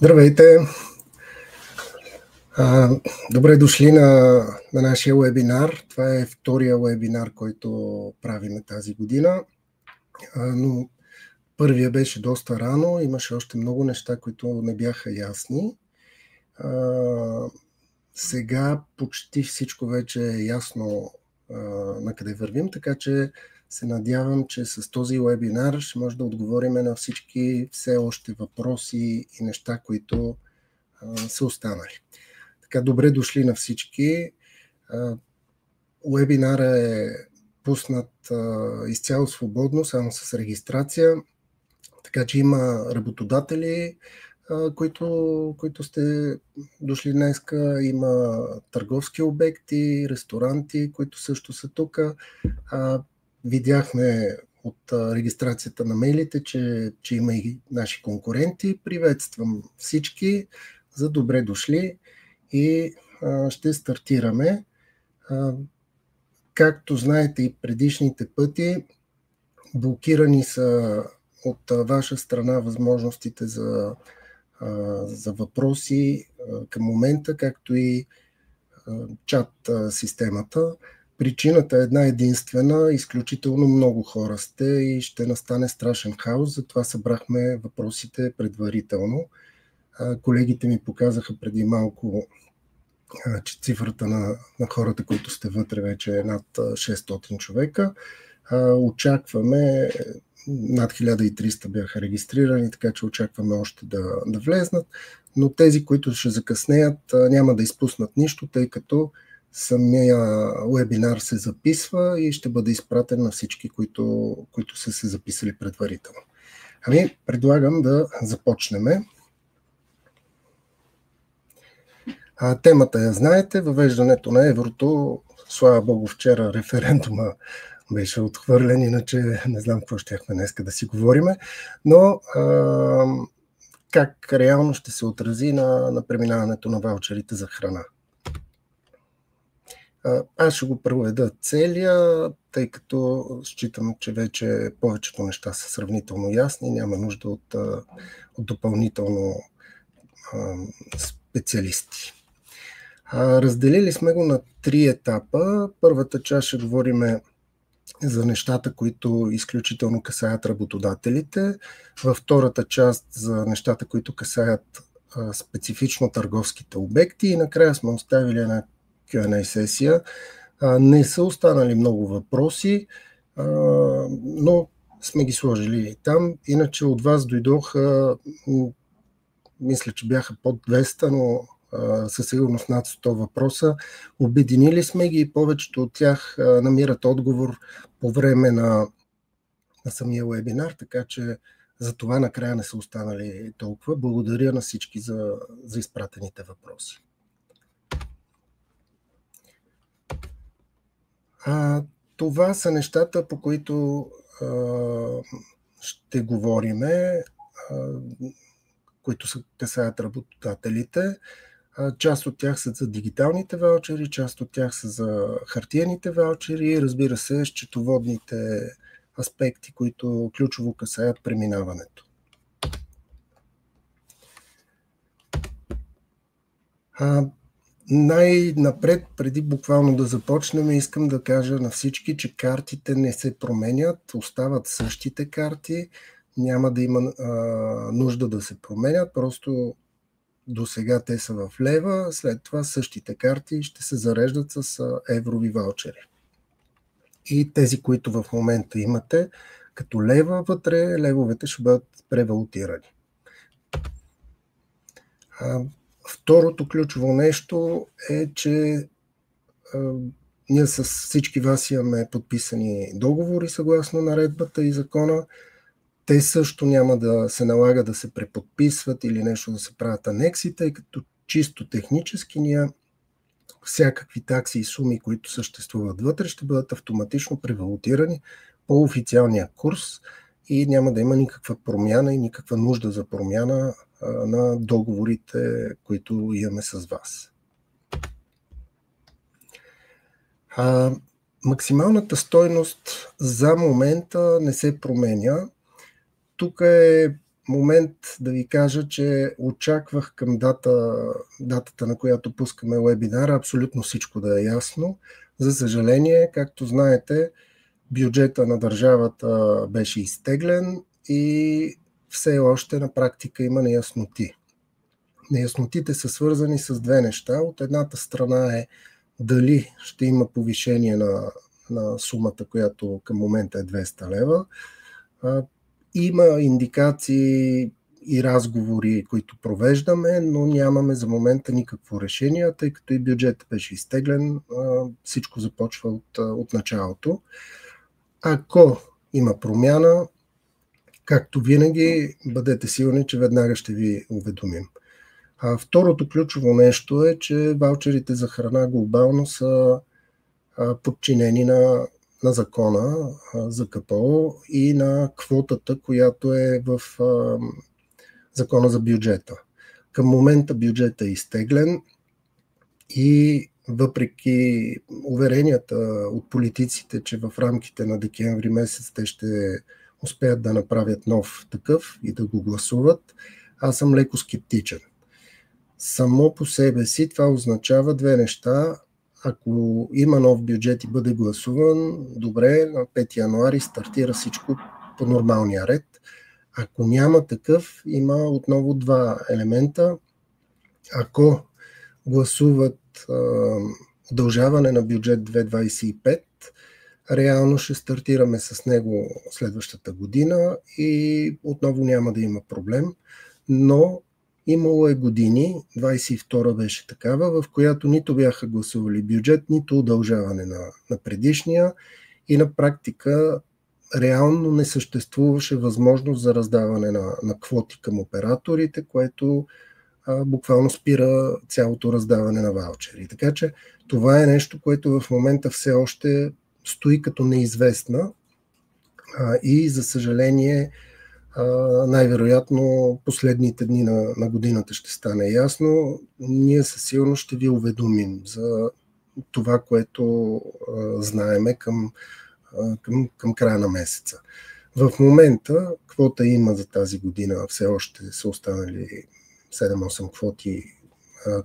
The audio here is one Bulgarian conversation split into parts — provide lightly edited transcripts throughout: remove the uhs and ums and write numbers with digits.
Здравейте! Добре дошли на нашия вебинар. Това е втория вебинар, който правим тази година. Но първия беше доста рано, имаше още много неща, които не бяха ясни. Сега почти всичко вече е ясно на къде вървим, така че се надявам, че с този вебинар ще може да отговорим на всички все още въпроси и неща, които са останали. Така, добре дошли на всички. Уебинара е пуснат изцяло свободно, само с регистрация, така че има работодатели, които сте дошли днеска, има търговски обекти, ресторанти, които също са тук. Видяхме от регистрацията на мейлите, че има и наши конкуренти. Приветствам всички, за добре дошли и ще стартираме. Както знаете и предишните пъти, блокирани са от ваша страна възможностите за въпроси към момента, както и чат системата. Причината е една единствена, изключително много хора сте и ще настане страшен хаос, затова събрахме въпросите предварително. Колегите ми показаха преди малко, че цифрата на хората, които сте вътре, вече е над 600 човека. Очакваме, над 1300 бяха регистрирани, така че очакваме още да влезнат, но тези, които ще закъснеят, няма да изпуснат нищо, тъй като самия вебинар се записва и ще бъде изпратен на всички, които са се записали предварително. Предлагам да започнем. Темата я знаете, въвеждането на еврото. Слава Богу, вчера референдума беше отхвърлен, иначе не знам какво щяхме днеска да си говориме, но как реално ще се отрази на преминаването на ваучерите за храна. Аз ще го проведа целия, тъй като считам, че вече повечето неща са сравнително ясни, няма нужда от допълнително специалисти. Разделили сме го на 3 етапа. Първата част ще говорим за нещата, които изключително касаят работодателите. Във втората част за нещата, които касаят специфично търговските обекти. И накрая сме оставили една Q&A сесия. Не са останали много въпроси, но сме ги сложили там. Иначе от вас дойдоха, мисля, че бяха под 200, но със сигурност над 100 въпроса. Обединили сме ги и повечето от тях намират отговор по време на самия вебинар, така че за това накрая не са останали толкова. Благодаря на всички за изпратените въпроси. Това са нещата, по които ще говориме, които се касаят работодателите. Част от тях са за дигиталните ваучери, част от тях са за хартиените ваучери, разбира се, счетоводните аспекти, които ключово касаят преминаването. Най-напред, преди буквално да започнем, искам да кажа на всички, че картите не се променят, остават същите карти, няма да има нужда да се променят, просто до сега те са в лева, след това същите карти ще се зареждат с еврови ваучери. И тези, които в момента имате, като лева вътре, левовете ще бъдат превалутирани. Второто ключово нещо е, че ние с всички вас имаме подписани договори съгласно наредбата и закона. Те също няма да се налага да се преподписват или нещо да се правят анекси, тъй като чисто технически ние всякакви такси и суми, които съществуват вътре, ще бъдат автоматично превалутирани по официалния курс и няма да има никаква промяна и никаква нужда за промяна на договорите, които имаме с вас. Максималната стойност за момента не се променя. Тук е момент да ви кажа, че очаквах към датата, на която пускаме вебинара, абсолютно всичко да е ясно. За съжаление, както знаете, бюджета на държавата беше изтеглен и все още на практика има неясноти. Неяснотите са свързани с две неща. От едната страна е дали ще има повишение на сумата, която към момента е 200 лева. Има индикации и разговори, които провеждаме, но нямаме за момента никакво решение, тъй като и бюджетът беше изтеглен, всичко започва от началото. Ако има промяна, както винаги, бъдете сигурни, че веднага ще ви уведомим. Второто ключово нещо е, че ваучерите за храна глобално са подчинени на закона за КПО и на квотата, която е в закона за бюджета. Към момента бюджетът е изтеглен и въпреки уверенията от политиците, че в рамките на декември месец те ще успеят да направят нов такъв и да го гласуват, аз съм леко скептичен. Само по себе си това означава две неща. Ако има нов бюджет и бъде гласуван, добре, на 5 януари стартира всичко по нормалния ред. Ако няма такъв, има отново два елемента. Ако гласуват удължаване на бюджет 2025, реално ще стартираме с него следващата година и отново няма да има проблем, но имало е години, 22 беше такава, в която нито бяха гласували бюджет, нито удължаване на предишния и на практика реално не съществуваше възможност за раздаване на квоти към операторите, което буквално спира цялото раздаване на ваучери. Така че това е нещо, което в момента все още стои като неизвестна и за съжаление най-вероятно последните дни на годината ще стане ясно. Ние със сигурност ще ви уведомим за това, което знаеме към края на месеца. В момента квота има за тази година, все още са останали 7-8 квоти,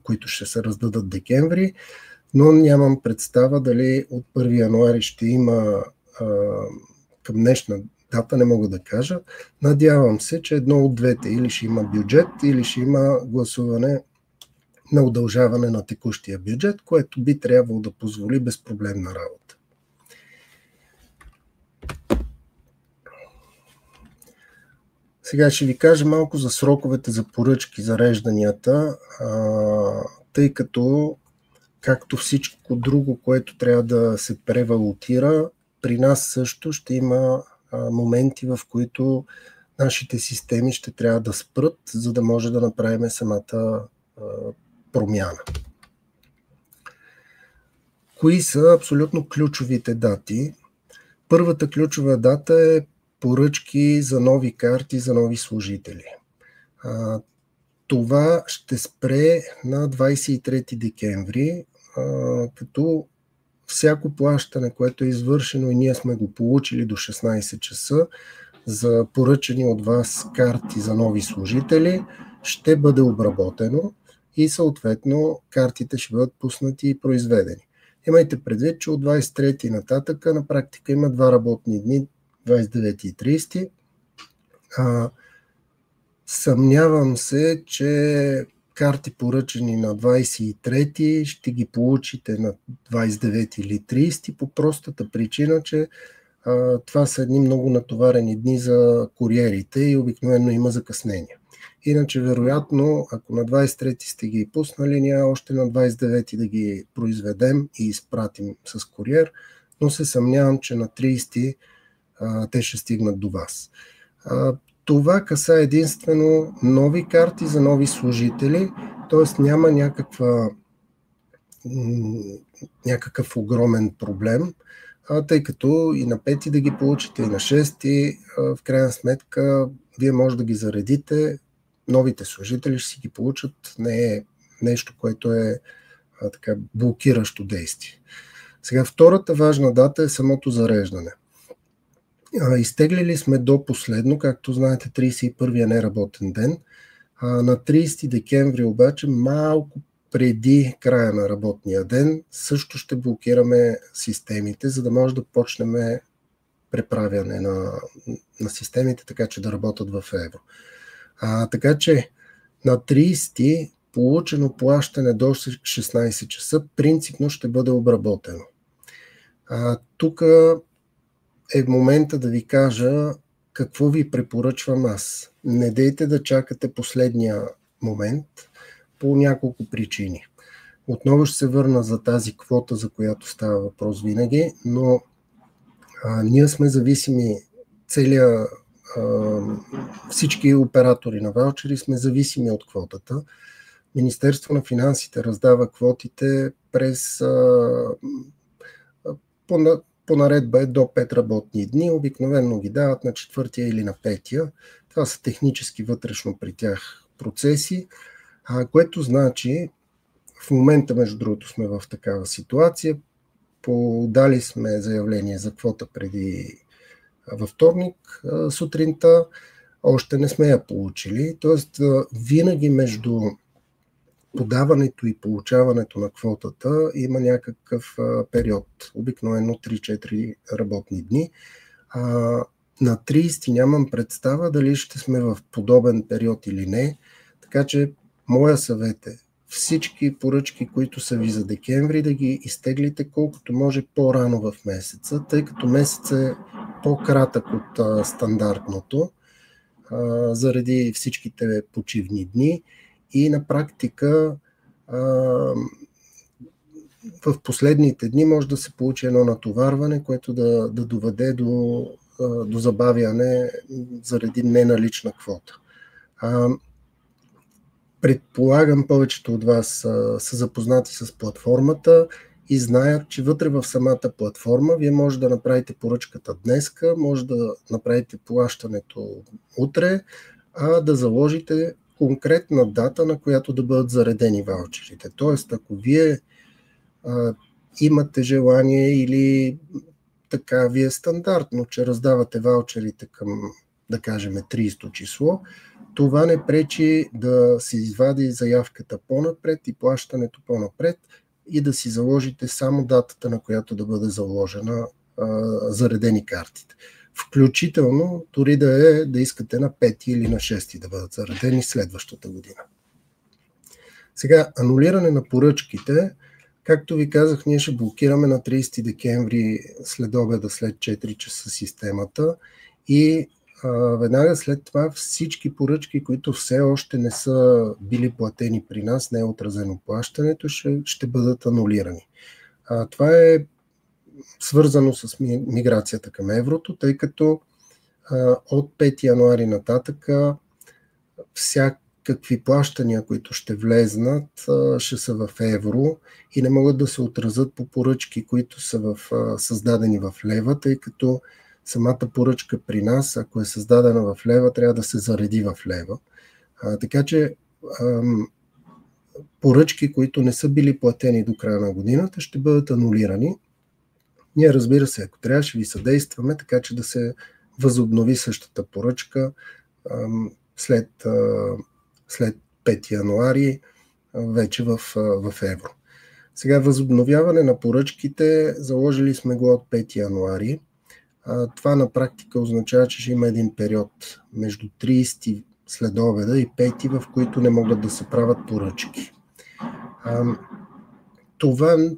които ще се раздадат декември, но нямам представа дали от 1 януари ще има към днешна дата, не мога да кажа. Надявам се, че едно от двете или ще има бюджет, или ще има гласуване на удължаване на текущия бюджет, което би трябвало да позволи безпроблемна работа. Сега ще ви кажа малко за сроковете за поръчки, зарежданията, тъй като както всичко друго, което трябва да се превалутира, при нас също ще има моменти, в които нашите системи ще трябва да спрат, за да може да направим самата промяна. Кои са абсолютно ключовите дати? Първата ключова дата е поръчки за нови карти, за нови служители. Това ще спре на 23 декември, като всяко плащане, което е извършено и ние сме го получили до 16 часа за поръчани от вас карти за нови служители, ще бъде обработено и съответно картите ще бъдат пуснати и произведени. Имайте предвид, че от 23 нататък на практика има 2 работни дни, 29 и 30. Съмнявам се, че карти поръчани на 23 ще ги получите на 29 или 30 по простата причина, че това са едни много натоварени дни за куриерите и обикновено има закъснения. Иначе, вероятно, ако на 23 сте ги пуснали, ние още на 29 да ги произведем и изпратим с куриер, но се съмнявам, че на 30 те ще стигнат до вас. Това касае единствено нови карти за нови служители, т.е. няма някакъв огромен проблем, тъй като и на 5 да ги получите, и на 6, в крайна сметка вие може да ги заредите, новите служители ще си ги получат, не е нещо, което е така блокиращо действие. Сега втората важна дата е самото зареждане. Изтеглили сме до последно, както знаете, 31-я неработен ден. На 30 декември обаче, малко преди края на работния ден, също ще блокираме системите, за да може да почнем преправяне на системите, така че да работят в евро. Така че на 30 получено плащане до 16 часа принципно ще бъде обработено. Тук е момента да ви кажа какво ви препоръчвам аз. Не дейте да чакате последния момент по няколко причини. Отново ще се върна за тази квота, за която става въпрос винаги, но ние сме зависими, всички оператори на ваучери сме зависими от квотата. Министерство на финансите раздава квотите по наредба е до 5 работни дни. Обикновено ги дават на 4-я или на 5-я. Това са технически вътрешно при тях процеси, което значи в момента, между другото, сме в такава ситуация. Подали сме заявление за квота във вторник сутринта. Още не сме я получили. Тоест, винаги между подаването и получаването на квотата има някакъв период, обикновено 3-4 работни дни. На 30 нямам представа дали ще сме в подобен период или не, така че моя съвет е всички поръчки, които са ви за декември, да ги изтеглите колкото може по-рано в месеца, тъй като месец е по-кратък от стандартното, заради всичките почивни дни. И на практика в последните дни може да се получи едно натоварване, което да доведе до забавяне заради неналична квота. Предполагам, повечето от вас са запознати с платформата и знаят, че вътре в самата платформа вие може да направите поръчката днеска, може да направите плащането утре, да заложите конкретна дата, на която да бъдат заредени ваучерите. Тоест, ако вие имате желание или така ви е стандартно, че раздавате ваучерите към, да кажем, 30 число, това не пречи да се извади заявката по-напред и плащането по-напред и да си заложите само датата, на която да бъде заложена заредени картите. Включително, дори да искате на 5 или на 6 да бъдат заредени следващата година. Сега, анулиране на поръчките, както ви казах, ние ще блокираме на 30 декември след обеда, след 4 часа системата и веднага след това всички поръчки, които все още не са били платени при нас, не е отразено плащането, ще бъдат анулирани. Това е свързано с миграцията към еврото, тъй като от 5 януари нататък всякакви плащания, които ще влезнат, ще са в евро и не могат да се отразят по поръчки, които са създадени в лева, тъй като самата поръчка при нас, ако е създадена в лева, трябва да се зареди в лева. Така че поръчки, които не са били платени до края на годината, ще бъдат анулирани. Ние, разбира се, ако трябва, ще ви съдействаме, така че да се възобнови същата поръчка след 5 януари вече в евро. Сега възобновяване на поръчките, заложили сме го от 5 януари. Това на практика означава, че ще има един период между 30 след обеда и 5, в които не могат да се правят поръчки. Това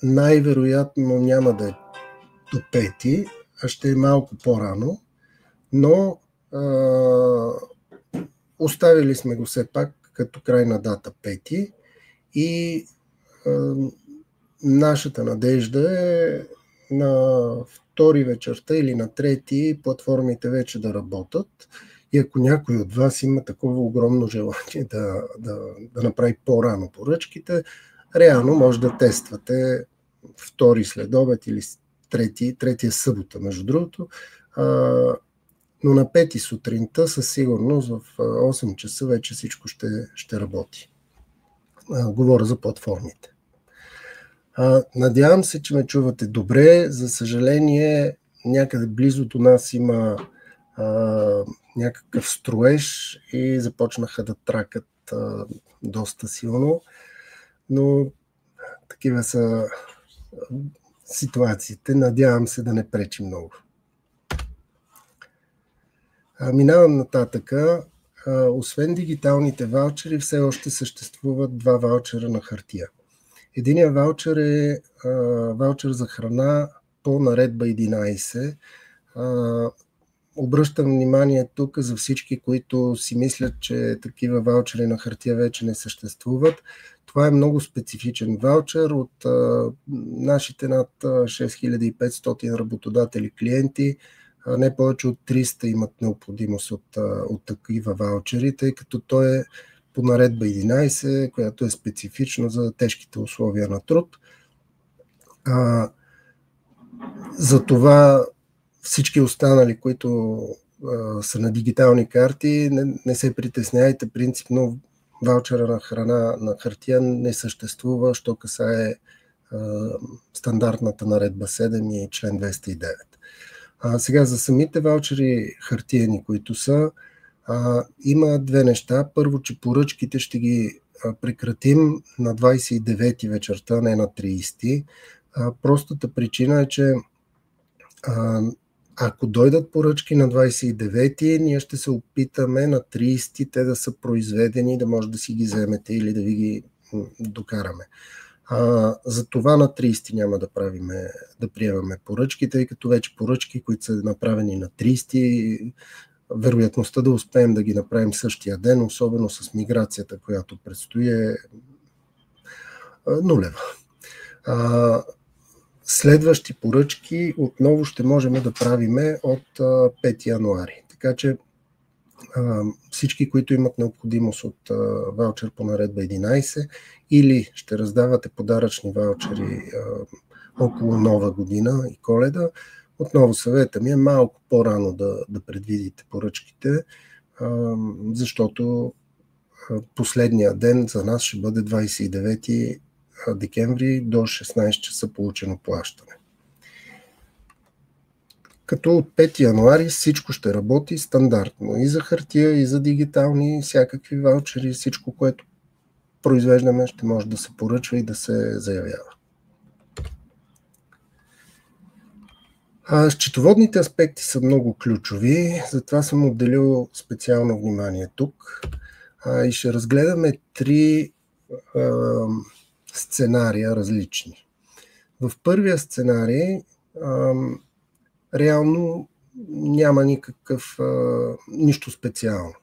най-вероятно няма да е до 5, а ще е малко по-рано, но оставили сме го все пак като крайна дата 5 и нашата надежда е на втори вечерта или на трети платформите вече да работят. И ако някой от вас има такова огромно желание да направи по-рано поръчките, реално може да тествате втори следобед или третия събота, между другото. Но на 5 сутринта със сигурност в 8 часа вече всичко ще работи. Говоря за платформите. Надявам се, че ме чувате добре. За съжаление, някъде близо до нас има някакъв строеж и започнаха да тракат доста силно, но такива са ситуациите. Надявам се да не пречи много. Минавам нататъка. Освен дигиталните ваучери, все още съществуват два ваучера на хартия. Единият ваучер е ваучер за храна по наредба 11. Обръщам внимание тук за всички, които си мислят, че такива ваучери на хартия вече не съществуват. Това е много специфичен ваучер от нашите над 6500 работодатели клиенти. Не повече от 300 имат необходимост от такива ваучери, тъй като той е по наредба 11, която е специфично за тежките условия на труд. Затова всички останали, които са на дигитални карти, не се притесняйте. Принципно ваучера на храна на хартия не съществува, що касае стандартната наредба 7 и член 209. Сега за самите ваучери хартиени, които са, има две неща. Първо, че поръчките ще ги прекратим на 29 вечерта, не на 30. Простата причина е, че ако дойдат поръчки на 29, ние ще се опитаме на 30 те да са произведени, да може да си ги вземете или да ви ги докараме. За това на 30 няма да приемаме поръчки, тъй като вече поръчки, които са направени на 30, вероятността да успеем да ги направим същия ден, особено с миграцията, която предстои, е нулева. Следващи поръчки отново ще можем да правиме от 5 януари. Така че всички, които имат необходимост от ваучер по наредба 11 или ще раздавате подаръчни ваучери около Нова година и Коледа, отново съвета ми е малко по-рано да предвидите поръчките, защото последния ден за нас ще бъде 29 декември до 16 часа получено плащане. Като от 5 януари всичко ще работи стандартно. И за хартия, и за дигитални, всякакви ваучери, всичко, което произвеждаме, ще може да се поръчва и да се заявява. Счетоводните аспекти са много ключови, затова съм отделил специално внимание тук. И ще разгледаме 3 сценария различни. В първия сценарий реално няма нищо специално.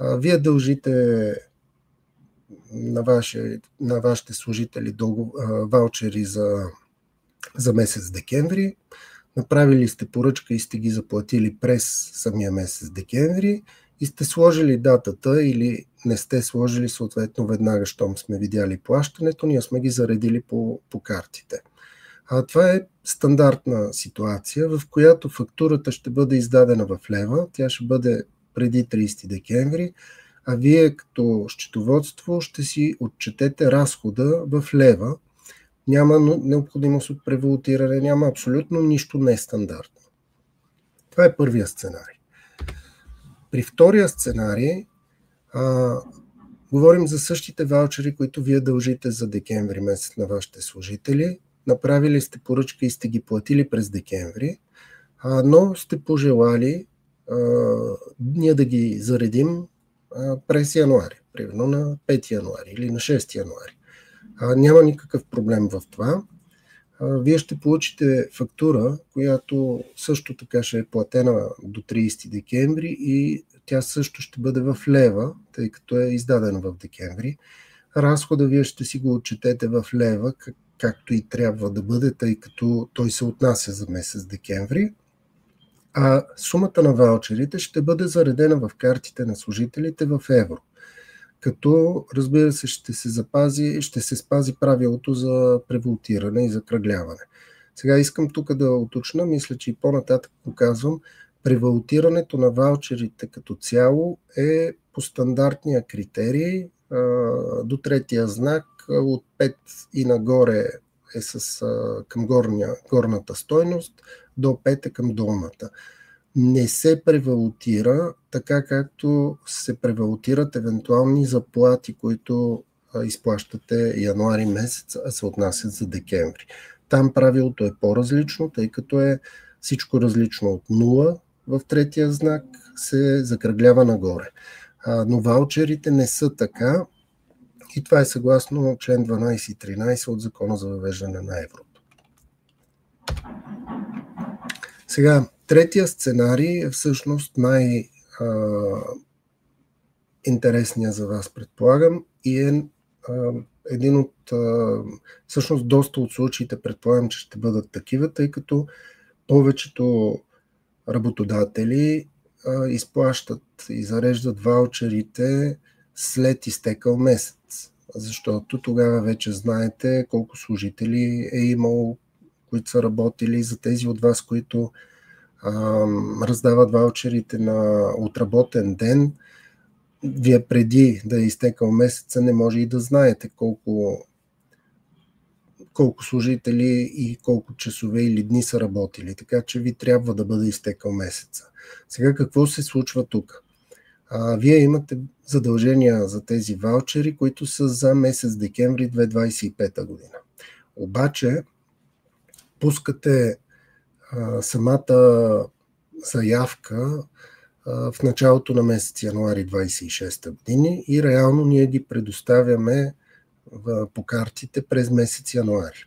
Вие дължите на вашите служители ваучери за месец декември. Направили сте поръчка и сте ги заплатили през самия месец декември и сте сложили датата или не сте сложили, съответно веднага, щом сме видяли плащането, ние сме ги заредили по картите. Това е стандартна ситуация, в която фактурата ще бъде издадена в лева, тя ще бъде преди 30 декември, а вие като счетоводство ще си отчетете разхода в лева. Няма необходимост от превалутиране, няма абсолютно нищо нестандартно. Това е първия сценарий. При втория сценарий говорим за същите ваучери, които вие дължите за декември месец на вашите служители. Направили сте поръчка и сте ги платили през декември, но сте пожелали ние да ги заредим през януари, примерно на 5 януари или на 6 януари. Няма никакъв проблем в това. Вие ще получите фактура, която също така ще е платена до 30 декември и тя също ще бъде в лева, тъй като е издадена в декември. Разхода вие ще си го отчетете в лева, както и трябва да бъде, тъй като той се отнася за месец декември. А сумата на ваучерите ще бъде заредена в картите на служителите в евро. Като, разбира се, ще се спази правилото за превалутиране и закръгляване. Сега искам тук да уточня, мисля, че и по-нататък показвам, превалутирането на ваучерите като цяло е по стандартния критерий до третия знак от 5 и нагоре е към горната стойност, до 5 е към долната. Не се превалутира така, както се превалутират евентуални заплати, които изплащате януари месец, а се отнасят за декември. Там правилото е по-различно, тъй като е всичко различно от 0 в третия знак се закръглява нагоре. Но ваучерите не са така и това е съгласно член 12 и 13 от Закона за въвеждане на еврото. Сега, третия сценарий е всъщност най-интересният за вас, предполагам, и е един от, всъщност доста от случаите предполагам, че ще бъдат такива, тъй като повечето работодатели изплащат и зареждат ваучерите след изтекал месец, защото тогава вече знаете колко служители е имало, които са работили. За тези от вас, които раздават ваучерите на отработен ден, вие преди да е изтекал месеца не може и да знаете колко служители и колко часове или дни са работили, така че ви трябва да бъде изтекал месеца. Сега какво се случва тук? Вие имате задължения за тези ваучери, които са за месец декември 2025 година. Обаче пускате самата заявка в началото на месец януари 2026 години и реално ние ги предоставяме по картите през месец януари.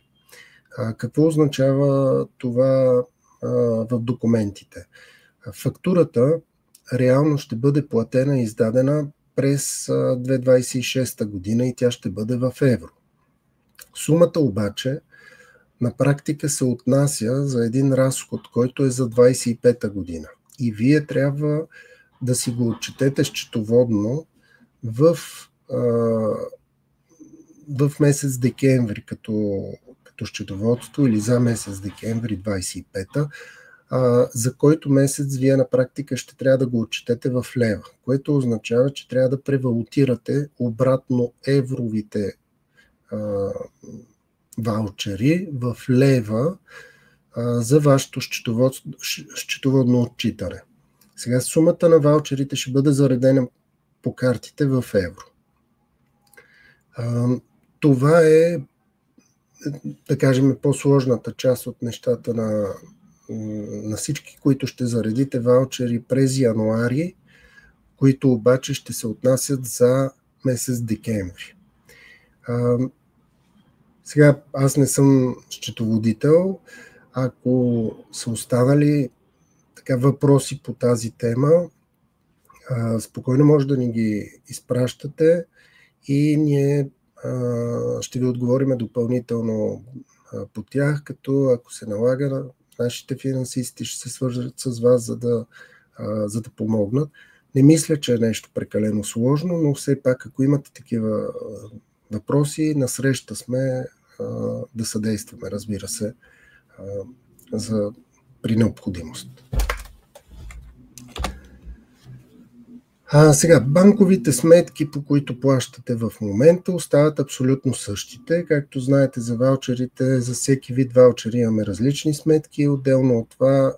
Какво означава това в документите? Фактурата реално ще бъде платена и издадена през 2026 година и тя ще бъде в евро. Сумата обаче на практика се отнася за един разход, който е за 2025 година. И вие трябва да си го отчетете счетоводно в месец декември като счетоводство или за месец декември 25-та, за който месец вие на практика ще трябва да го отчетете в лева, което означава, че трябва да превалутирате обратно евровите ваучери в лева за вашето счетоводно отчитане. Сега сумата на ваучерите ще бъде заредена по картите в евро. Това е, да кажем, по-сложната част от нещата на всички, които ще заредите ваучери през януари, които обаче ще се отнасят за месец декември. Сега аз не съм счетоводител. Ако са останали въпроси по тази тема, спокойно може да ни ги изпращате и ние ще ви отговорим допълнително по тях, като ако се налага, нашите финансисти ще се свържат с вас, за да помогнат. Не мисля, че е нещо прекалено сложно, но все пак, ако имате такива въпроси, насреща сме да съдействаме, разбира се, при необходимост. Сега, банковите сметки, по които плащате в момента, остават абсолютно същите. Както знаете, за ваучерите, за всеки вид ваучери имаме различни сметки. Отделно от това,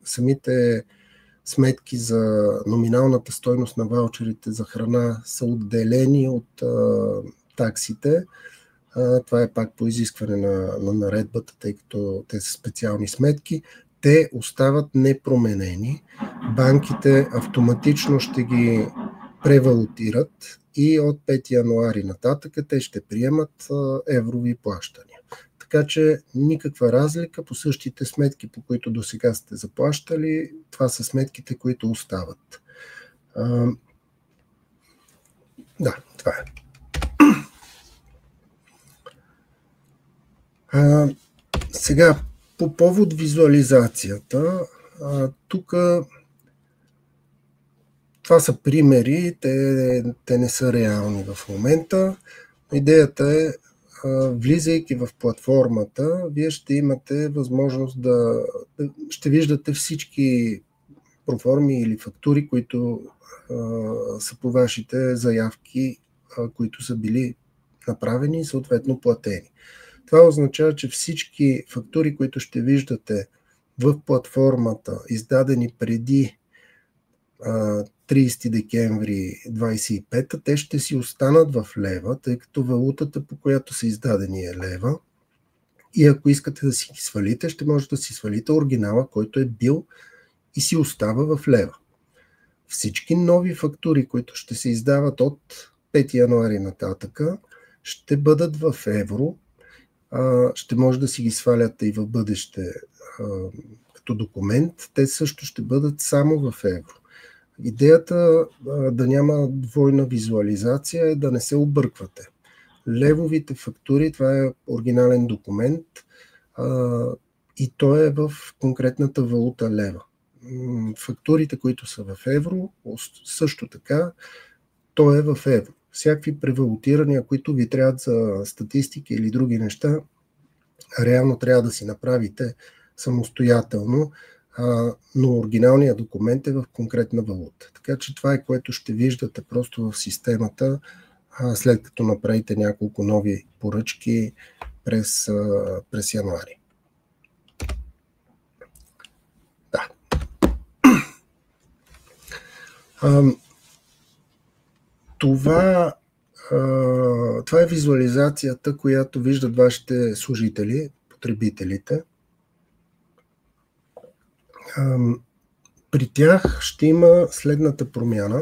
самите сметки за номиналната стойност на ваучерите за храна са отделени от таксите. Това е пак по изискване на наредбата, тъй като те са специални сметки. Те остават непроменени. Банките автоматично ще ги превалутират и от 5 януари нататък те ще приемат еврови плащания. Така че никаква разлика по същите сметки, по които до сега сте заплащали, това са сметките, които остават. Да, това е. Сега, по повод визуализацията, тук това са примери, те не са реални в момента. Идеята е, влизайки в платформата, вие ще имате възможност ще виждате всички проформи или фактури, които са по вашите заявки, които са били направени и съответно платени. Това означава, че всички фактури, които ще виждате в платформата, издадени преди 30 декември 25, те ще си останат в лева, тъй като валутата, по която са издадени, е лева. И ако искате да си ги свалите, ще може да си свалите оригинала, който е бил и си остава в лева. Всички нови фактури, които ще се издават от 5 януари нататъка, ще бъдат в евро. Ще може да си ги сваляте и в бъдеще като документ. Те също ще бъдат само в евро. Идеята да няма двойна визуализация е да не се обърквате. Левовите фактури, това е оригинален документ и той е в конкретната валута лева. Фактурите, които са в евро, също така, той е в евро. Всякакви превалутирания, които ви трябват за статистики или други неща, реално трябва да си направите самостоятелно, но оригиналният документ е в конкретна валута. Така че това е, което ще виждате просто в системата, след като направите няколко нови поръчки през януари. Да. Това е визуализацията, която виждат вашите служители, потребителите. При тях ще има следната промяна.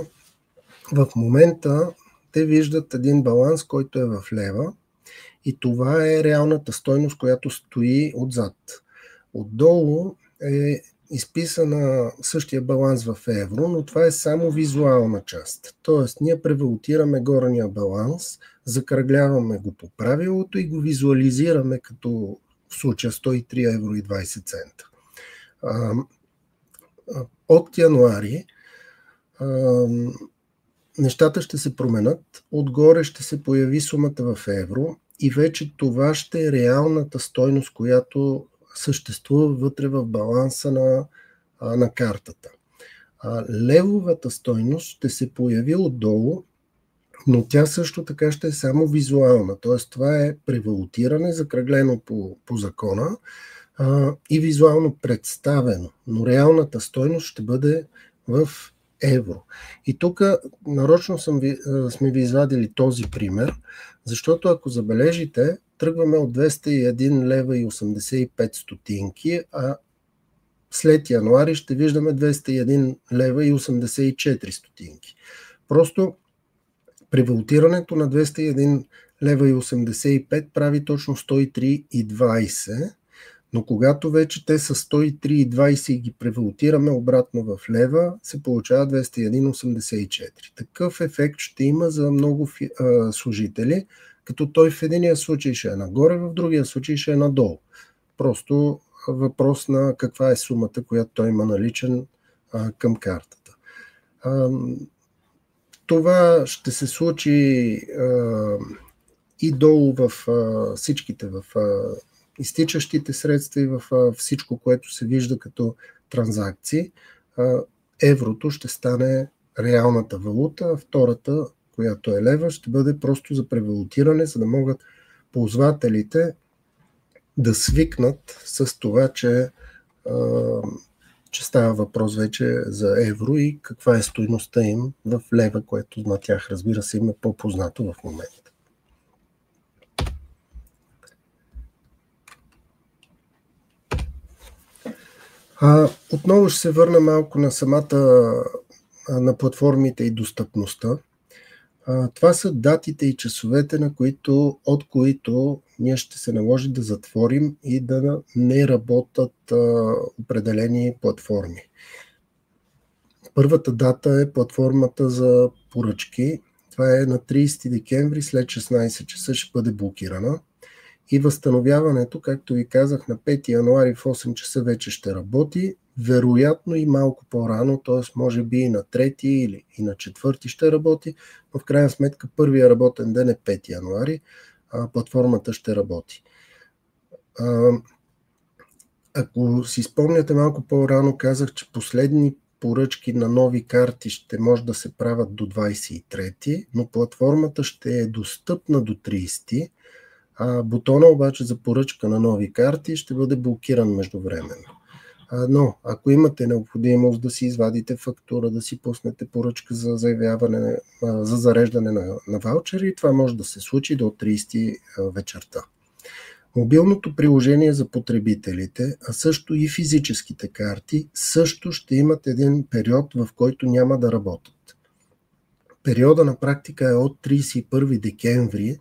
В момента те виждат един баланс, който е в лева и това е реалната стойност, която стои отзад. Отдолу е изписана същия баланс в евро, но това е само визуална част. Тоест, ние превалутираме горния баланс, закръгляваме го по правилото и го визуализираме като в случая 103 евро и 20 цента. От януари нещата ще се променят, отгоре ще се появи сумата в евро и вече това ще е реалната стойност, която съществува вътре в баланса на картата. Левовата стойност ще се появи отдолу, но тя също така ще е само визуална, т.е. това е превалутиране, закръглено по закона и визуално представено, но реалната стойност ще бъде в евро. И тук нарочно сме ви извадили този пример, защото ако забележите, тръгваме от 201 лева и 85 стотинки, а след януари ще виждаме 201 лева и 84 стотинки. Просто превалутирането на 201 лева и 85 прави точно 103,20, но когато вече те са 103,20 и ги превалутираме обратно в лева, се получава 201,84. Такъв ефект ще има за много служители, като той в единия случай ще е нагоре, в другия случай ще е надолу. Просто въпрос на каква е сумата, която той има наличен към картата. Това ще се случи и долу в всичките, в изтичащите средства и в всичко, което се вижда като транзакции. Еврото ще стане реалната валута, а втората, която е лева, ще бъде просто за превалутиране, за да могат ползвателите да свикнат с това, че става въпрос вече за евро и каква е стойността им в лева, което на тях, разбира се, им е по-познато в момента. Отново ще се върна малко на на платформите и достъпността. Това са датите и часовете, от които ние ще се наложи да затворим и да не работят определени платформи. Първата дата е платформата за поръчки. Това е на 30 декември след 16 часа ще бъде блокирана. И възстановяването, както ви казах, на 5 януари в 8 часа вече ще работи. Вероятно и малко по-рано, т.е. може би и на 3 или и на 4 ще работи, но в крайна сметка първия работен ден е 5 януари, платформата ще работи. Ако си спомняте малко по-рано, казах, че поръчки на нови карти ще може да се правят до 23, но платформата ще е достъпна до 30, а бутона обаче за поръчка на нови карти ще бъде блокиран междувременно. Но ако имате необходимост да си извадите фактура, да си пуснете поръчка за заявяване, за зареждане на ваучери, това може да се случи до 30 вечерта. Мобилното приложение за потребителите, а също и физическите карти, също ще имат един период, в който няма да работят. Периода на практика е от 31 декември,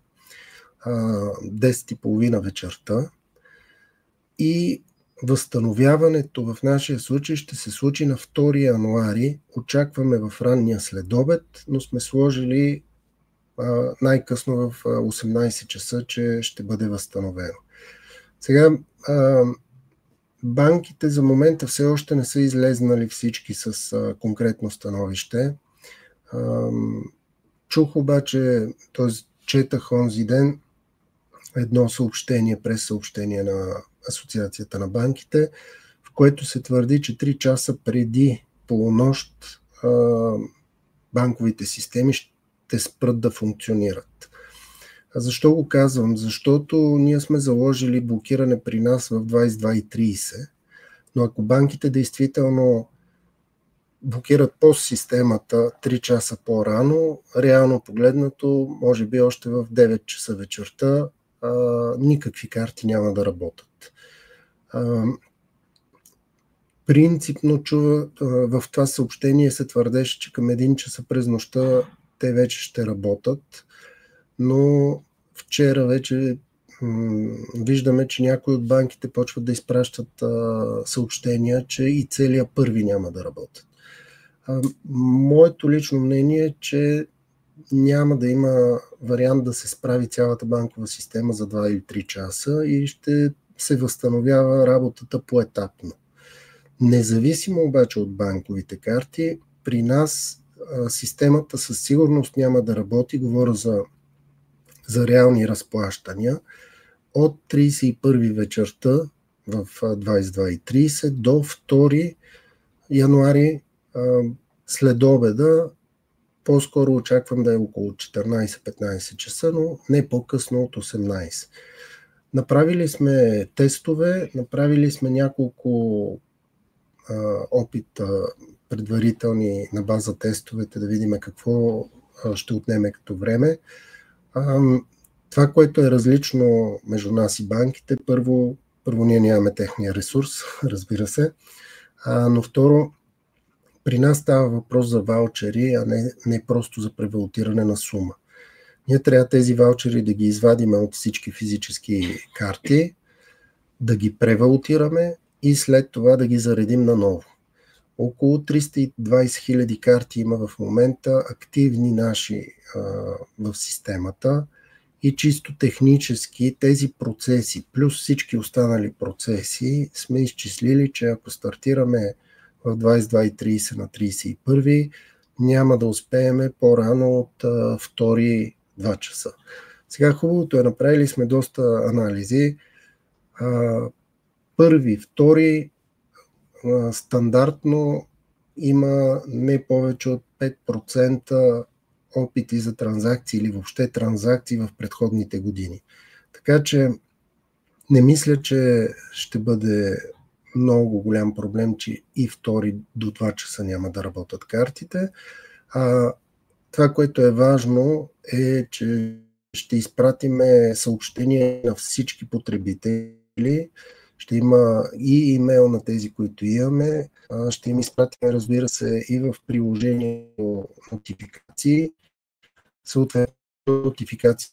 10:30 вечерта, и възстановяването в нашия случай ще се случи на 2 януари. Очакваме в ранния следобед, но сме сложили най-късно в 18 часа, че ще бъде възстановено. Сега, банките за момента все още не са излезнали всички с конкретно становище. Чух обаче, т.е. четах онзи ден едно съобщение, през съобщение на Асоциацията на банките, в което се твърди, че 3 часа преди полунощ банковите системи ще спрат да функционират. А защо го казвам? Защото ние сме заложили блокиране при нас в 22:30, но ако банките действително блокират по системата 3 часа по-рано, реално погледнато, може би още в 9 часа вечерта, никакви карти няма да работят. Принципно в това съобщение се твърдеше, че към 1 часа през нощта те вече ще работят, но вчера вече виждаме, че някои от банките почват да изпращат съобщения, че и целия първи няма да работят. Моето лично мнение е, че няма да има вариант да се справи цялата банкова система за 2 или 3 часа и ще се възстановява работата поетапно. Независимо обаче от банковите карти, при нас системата със сигурност няма да работи, говоря за реални разплащания, от 31 вечерта в 22:30 до 2 януари след обеда. По-скоро очаквам да е около 14-15 часа, но не по-късно от 18. Направили сме тестове, направили сме няколко опита предварителни на база тестовете, да видим какво ще отнеме като време. Това, което е различно между нас и банките, първо ние нямаме техния ресурс, разбира се, но второ, при нас става въпрос за ваучери, а не просто за превалутиране на сума. Ние трябва тези ваучери да ги извадим от всички физически карти, да ги превалутираме и след това да ги заредим наново. Около 320 хиляди карти има в момента активни наши в системата и чисто технически тези процеси, плюс всички останали процеси, сме изчислили, че ако стартираме в 22:30 на 31, няма да успеем по-рано от 2 часа. Сега хубавото е, направили сме доста анализи. Първи, втори стандартно има не повече от 5% опити за транзакции или въобще транзакции в предходните години. Така че не мисля, че ще бъде много голям проблем, че и 2 до 2 часа няма да работят картите. Това, което е важно, е, че ще изпратиме съобщение на всички потребители. Ще има и имейл на тези, които имаме. Ще им изпратиме, разбира се, и в приложението нотификации. Съответно, нотификации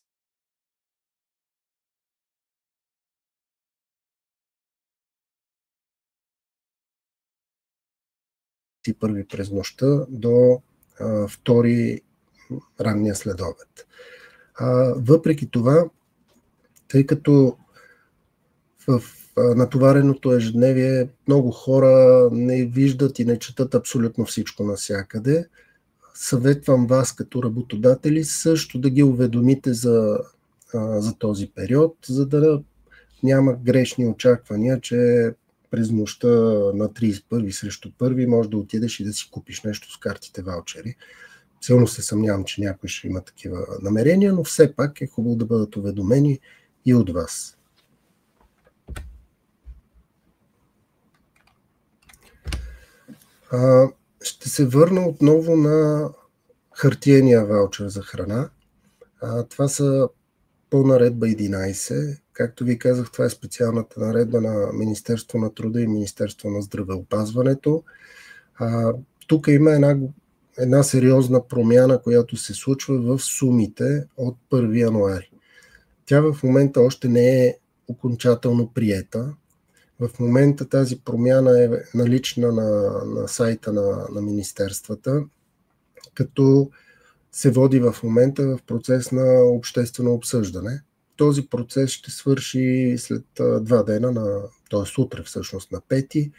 първи през нощта до 2 ранния следобед. Въпреки това, тъй като в натовареното ежедневие много хора не виждат и не четат абсолютно всичко навсякъде, съветвам вас като работодатели също да ги уведомите за този период, за да няма грешни очаквания, че през нощта на 31 срещу 1 може да отидеш и да си купиш нещо с картите ваучери. Силно се съмнявам, че някой ще има такива намерения, но все пак е хубаво да бъдат уведомени и от вас. Ще се върна отново на хартиения ваучер за храна. Това са по наредба 11. Както ви казах, това е специалната наредба на Министерство на труда и Министерство на здравеопазването. Тук има една сериозна промяна, която се случва в сумите от 1 януари. Тя в момента още не е окончателно приета. В момента тази промяна е налична на сайта на министерствата, като се води в момента в процес на обществено обсъждане. Този процес ще свърши след 2 дена, т.е. утре всъщност на 5,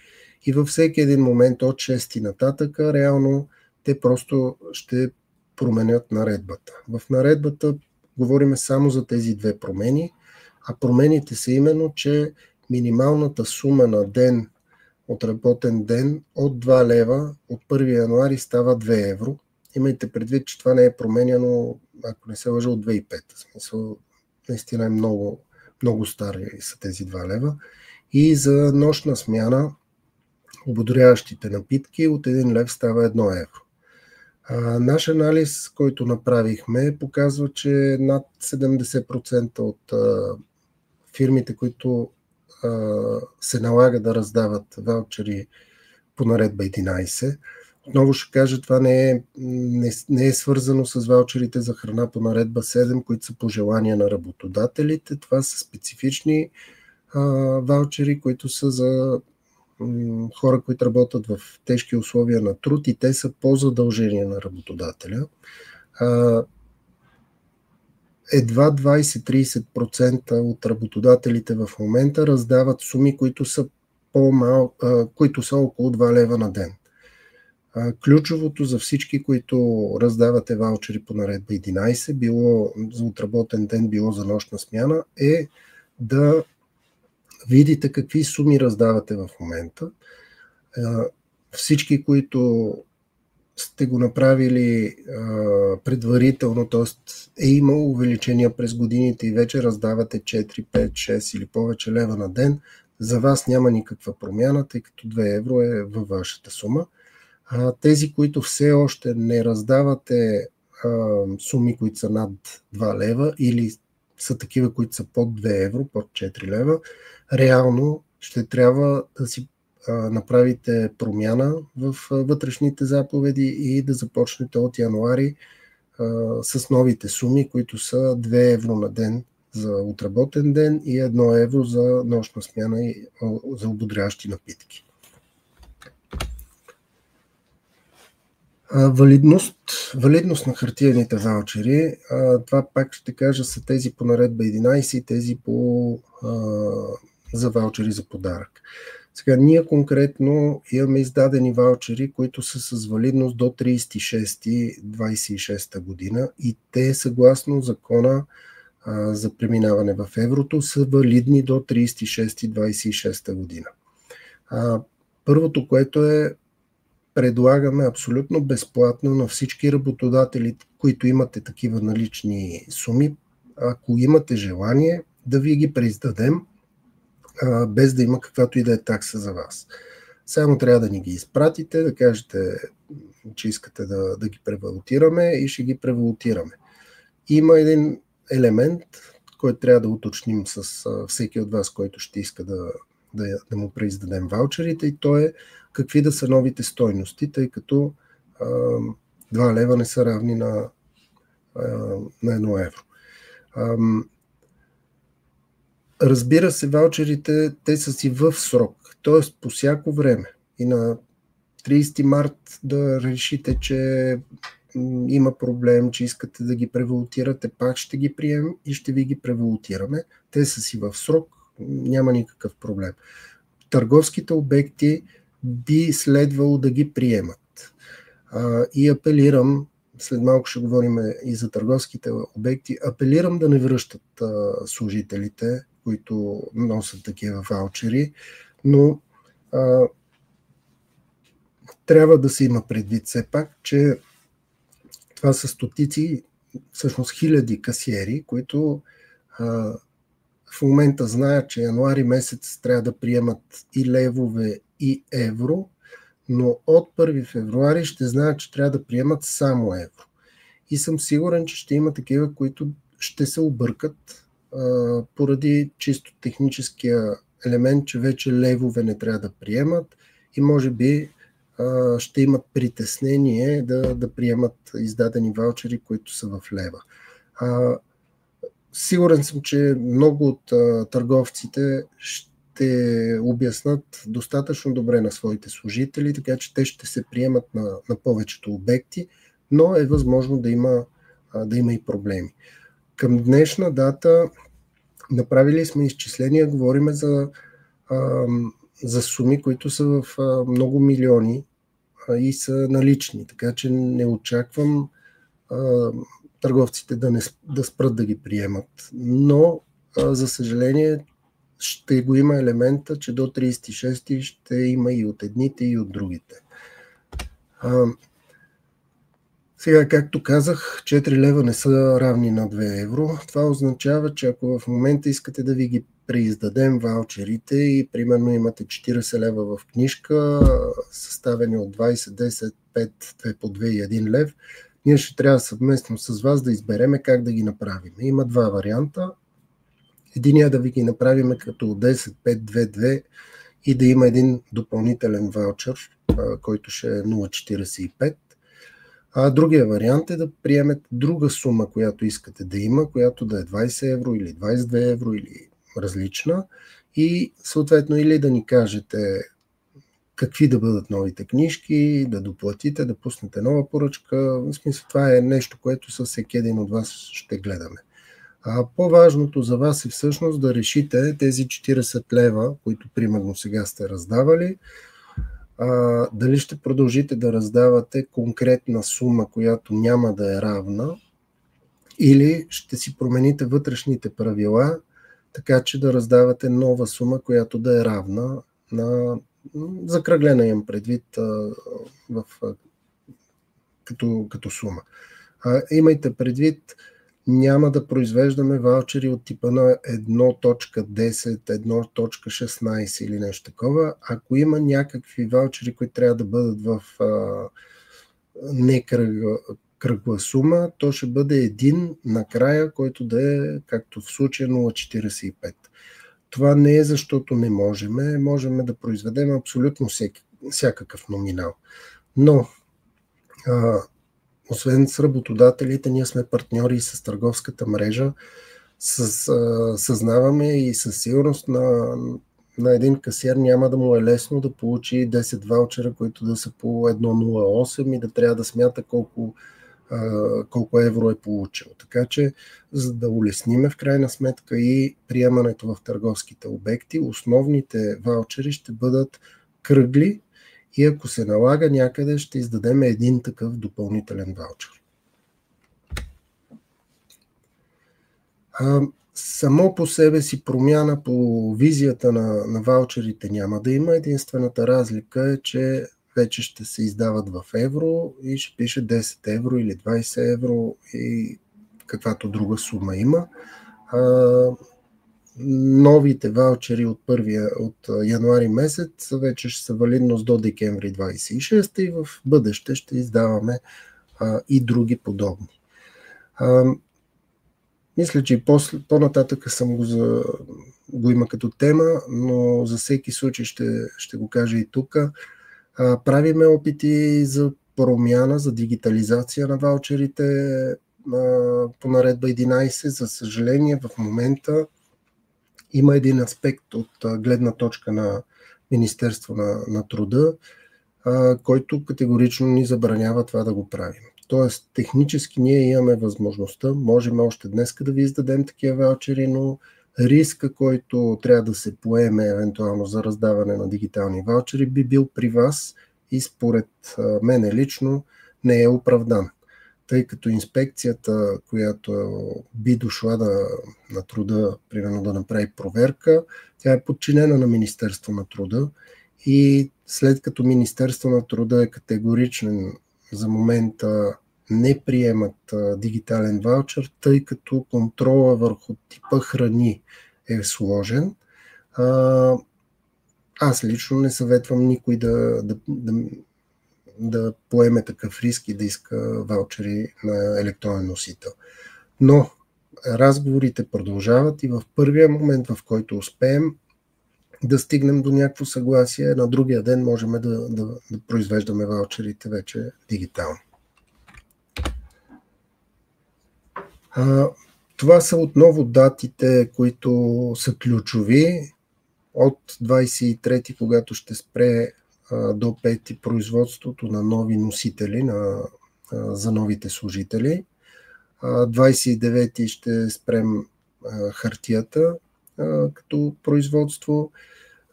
и във всеки един момент от 6 нататък реално те просто ще променят наредбата. В наредбата говорим само за тези две промени, а промените са именно, че минималната сума на ден от работен ден от 2 лева от 1 януари става 2 евро. Имайте предвид, че това не е променяно, ако не се лъжа, от 2005. В смисъл, наистина е много, много стари са тези 2 лева. И за нощна смяна ободряващите напитки от 1 лев става 1 евро. Наш анализ, който направихме, показва, че над 70% от фирмите, които се налага да раздават ваучери по наредба 11. Отново ще кажа, това не е свързано с ваучерите за храна по наредба 7, които са по желание на работодателите. Това са специфични ваучери, които са за хора, които работят в тежки условия на труд, и те са по задължение на работодателя. Едва 20-30% от работодателите в момента раздават суми, които са които са около 2 лева на ден. Ключовото за всички, които раздавате ваучери по наредба 11, било за отработен ден, било за нощна смяна, е да видите какви суми раздавате в момента. Всички, които сте го направили предварително, т.е. е имало увеличения през годините и вече раздавате 4, 5, 6 или повече лева на ден, за вас няма никаква промяна, тъй като 2 евро е във вашата сума. Тези, които все още не раздавате суми, които са над 2 лева или са такива, които са под 2 евро, под 4 лева, реално ще трябва да си направите промяна в вътрешните заповеди и да започнете от януари с новите суми, които са 2 евро на ден за отработен ден и 1 евро за нощна смяна и за ободряващи напитки. Валидност на хартиените ваучери, това пак ще кажа, са тези по наредба 11 и тези за ваучери за подарък. Сега ние конкретно имаме издадени ваучери, които са с валидност до 30.6.26 година и те съгласно закона за преминаване в еврото са валидни до 30.6.26 година. Първото, което предлагаме абсолютно безплатно на всички работодатели, които имате такива налични суми, ако имате желание, да ви ги преиздадем, без да има каквато и да е такса за вас. Само трябва да ни ги изпратите, да кажете, че искате да ги превалутираме и ще ги превалутираме. Има един елемент, който трябва да уточним с всеки от вас, който ще иска да му преиздадем ваучерите, и то е какви да са новите стойности, тъй като 2 лева не са равни на 1 евро. Разбира се, ваучерите, те са си в срок, т.е. по всяко време. И на 30 март да решите, че има проблем, че искате да ги превалутирате, пак ще ги приемем и ще ви ги превалутираме. Те са си в срок, няма никакъв проблем. Търговските обекти би следвало да ги приемат. И апелирам, след малко ще говорим и за търговските обекти, апелирам да не връщат служителите, които носят такива ваучери, но Трябва да се има предвид все пак, че това са стотици, всъщност хиляди касиери, които в момента знаят, че януари месец трябва да приемат и левове, и евро, но от 1 февруари ще знаят, че трябва да приемат само евро. И съм сигурен, че ще има такива, които ще се объркат поради чисто техническия елемент, че вече левове не трябва да приемат и може би ще имат притеснение да приемат издадени ваучери, които са в лева. Сигурен съм, че много от търговците ще обяснат достатъчно добре на своите служители, така че те ще се приемат на повечето обекти, но е възможно да има и проблеми. Към днешна дата направили сме изчисления, говорим за суми, които са в много милиони и са налични, така че не очаквам търговците да спрат да ги приемат. Но, за съжаление, ще го има елемента, че до 36 ще има и от едните, и от другите. Сега, както казах, 4 лева не са равни на 2 евро. Това означава, че ако в момента искате да ви ги преиздадем ваучерите и примерно имате 40 лева в книжка, съставени от 20, 10, 5, 2 по 2 и 1 лев, ние ще трябва съвместно с вас да избереме как да ги направим. Има два варианта. Единият да ви ги направим като 10, 5, 2, 2 и да има един допълнителен ваучер, който ще е 0,45. А другия вариант е да приемете друга сума, която искате да има, която да е 20 евро или 22 евро или различна и съответно или да ни кажете какви да бъдат новите книжки, да доплатите, да пуснете нова поръчка. В смисъл, това е нещо, което със всеки един от вас ще гледаме. По-важното за вас е всъщност да решите тези 40 лева, които примерно сега сте раздавали, дали ще продължите да раздавате конкретна сума, която няма да е равна, или ще си промените вътрешните правила, така че да раздавате нова сума, която да е равна на закръглена имам предвид като сума. Имайте предвид, няма да произвеждаме ваучери от типа на 1.10, 1.16 или нещо такова. Ако има някакви ваучери, които трябва да бъдат в не кръгла сума, то ще бъде един накрая, който да е, както в случая, 0.45. Това не е защото не можем да произведем абсолютно всякакъв номинал. Но, освен с работодателите, ние сме партньори с търговската мрежа. Съзнаваме и със сигурност на един касиер няма да му е лесно да получи 10 ваучера, които да са по 1,08 и да трябва да смята колко евро е получил. Така че, за да улесниме в крайна сметка и приемането в търговските обекти, основните ваучери ще бъдат кръгли и ако се налага някъде, ще издадем един такъв допълнителен ваучер. Само по себе си промяна по визията на ваучерите няма да има. Единствената разлика е, че вече ще се издават в евро и ще пише 10 евро или 20 евро и каквато друга сума има. Новите ваучери от януари месец вече ще са валидност до декември 26 и в бъдеще ще издаваме и други подобни. Мисля, че и по-нататък съм го има като тема, но за всеки случай ще го кажа и тук. Правиме опити за промяна, за дигитализация на ваучерите по наредба 11. За съжаление, в момента има един аспект от гледна точка на Министерство на труда, който категорично ни забранява това да го правим. Тоест, технически ние имаме възможността, можем още днес да ви издадем такива ваучери, но риска, който трябва да се поеме евентуално за раздаване на дигитални ваучери, би бил при вас и според мен лично не е оправдан. Тъй като инспекцията, която би дошла на труда, примерно да направи проверка, тя е подчинена на Министерство на труда И след като Министерство на труда е категоричен, за момента не приемат дигитален ваучер, тъй като контрола върху типа храни е сложен. Аз лично не съветвам никой да поеме такъв риск и да иска ваучери на електронен носител. Но разговорите продължават и в първия момент, в който успеем да стигнем до някакво съгласие, на другия ден можем да произвеждаме ваучерите вече дигитално. Това са отново датите, които са ключови. От 23-ти, когато ще спре до 5-ти производството на нови носители за новите служители. 29-ти ще спрем хартията като производство.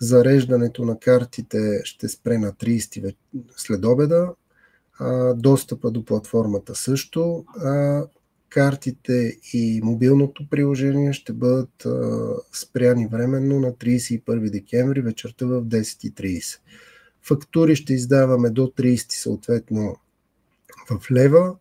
Зареждането на картите ще спре на 30-ти след обеда. Достъпа до платформата също. Картите и мобилното приложение ще бъдат спряни временно на 31 декември вечерта в 10:30. Фактури ще издаваме до 30 съответно в лева